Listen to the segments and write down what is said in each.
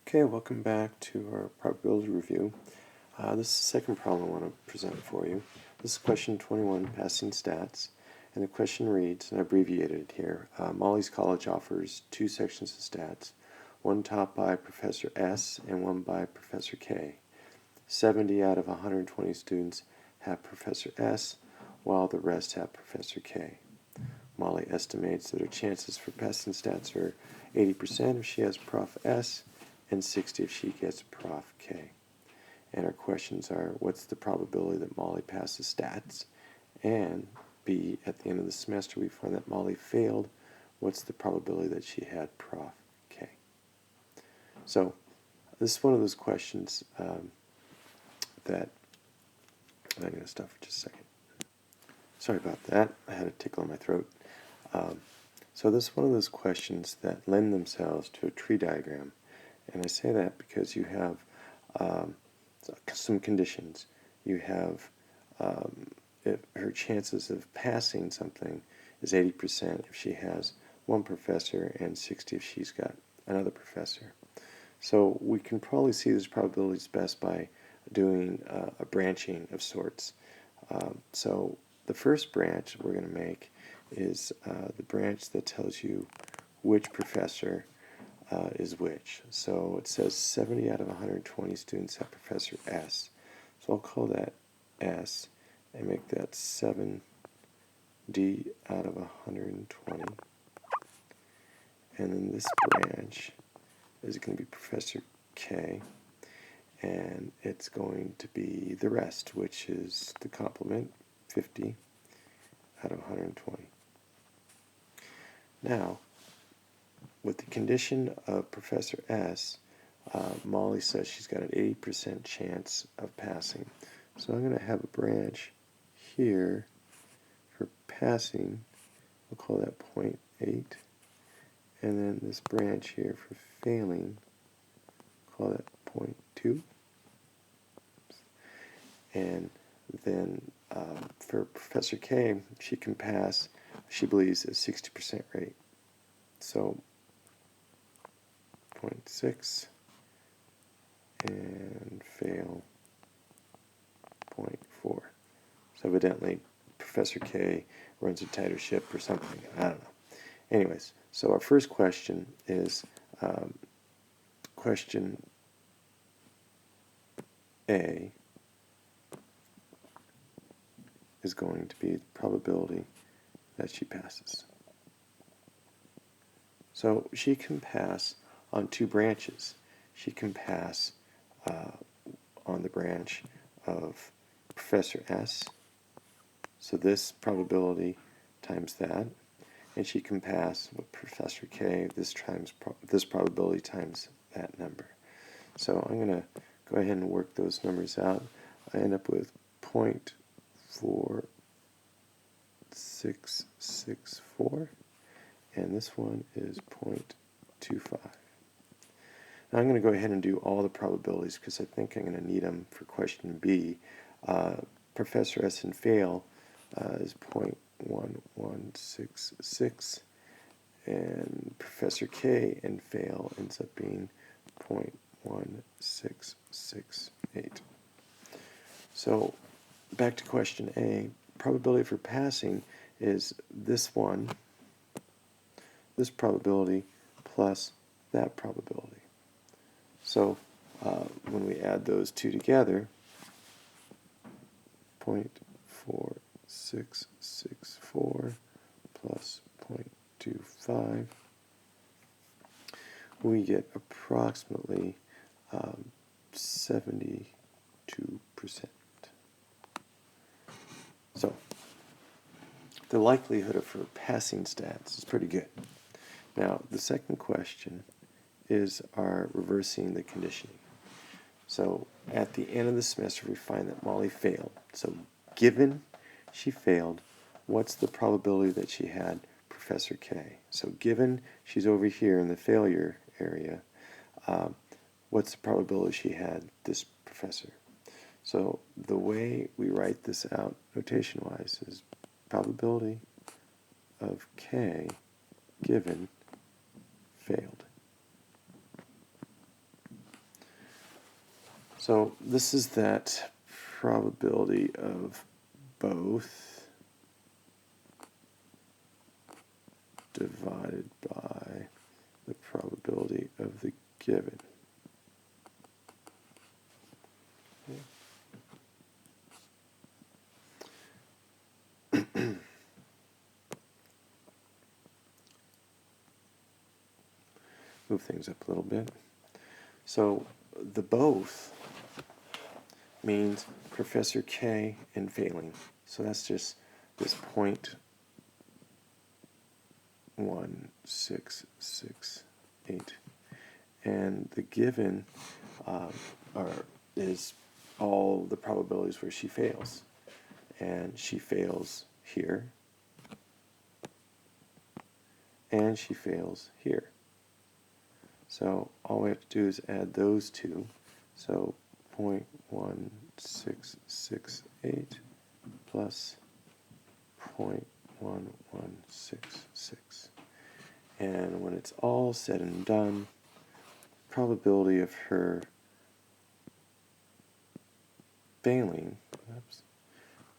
Okay, welcome back to our probability review. This is the second problem I want to present for you. This is question 21, passing stats, and the question reads, and I abbreviated it here, Molly's College offers two sections of stats, one taught by Professor S and one by Professor K. 70 out of 120 students have Professor S, while the rest have Professor K. Molly estimates that her chances for passing stats are 80% if she has Prof S, and 60 if she gets Prof K. And our questions are, what's the probability that Molly passes stats? And B, at the end of the semester we find that Molly failed. What's the probability that she had Prof K? So this is one of those questions that I'm going to stop for just a second. Sorry about that. I had a tickle in my throat. So this is one of those questions that lend themselves to a tree diagram. And I say that because you have some conditions. You have if her chances of passing something is 80% if she has one professor and 60 if she's got another professor. So we can probably see these probabilities best by doing a branching of sorts. So the first branch we're going to make is the branch that tells you which professor is which. So it says 70 out of 120 students have Professor S. So I'll call that S and make that 7D out of 120. And then this branch is going to be Professor K, and it's going to be the rest, which is the complement, 50 out of 120. Now, with the condition of Professor S, Molly says she's got an 80% chance of passing. So I'm going to have a branch here for passing. We'll call that 0.8. And then this branch here for failing, call that 0.2. And then for Professor K, she can pass, she believes, a 60% rate. So 0.6 and fail 0.4. So evidently Professor K runs a tighter ship or something. I don't know. Anyways, so our first question is question A is going to be the probability that she passes. So she can pass on two branches. She can pass on the branch of Professor S, so this probability times that, and she can pass with Professor K, this probability times that number. So I'm going to go ahead and work those numbers out. I end up with 0.4664, and this one is 0.25. Now I'm going to go ahead and do all the probabilities because I think I'm going to need them for question B. Professor S and fail is 0.1166, and Professor K and fail ends up being 0.1668. So back to question A, probability for passing is this one, this probability plus that probability. So when we add those two together, 0.4664 plus 0.25, we get approximately 72%. So the likelihood of her passing stats is pretty good. Now the second question is our reversing the conditioning. So at the end of the semester we find that Molly failed. So given she failed, what's the probability that she had Professor K? So given she's over here in the failure area, what's the probability she had this professor? So the way we write this out notation-wise is probability of K given failed. So this is that probability of both divided by the probability of the given. Move things up a little bit. So the both means Professor K and failing. So that's just this 0.1668. And the given is all the probabilities where she fails. And she fails here. And she fails here. So all we have to do is add those two. So 0.1668 plus 0.1166. And when it's all said and done, probability of her failing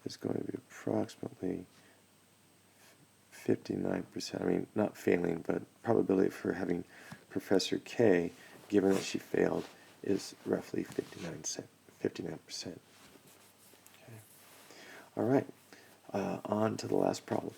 is going to be approximately 59%. I mean, not failing, but probability of her having Professor K, given that she failed, is roughly 59%. Okay. All right, on to the last problem.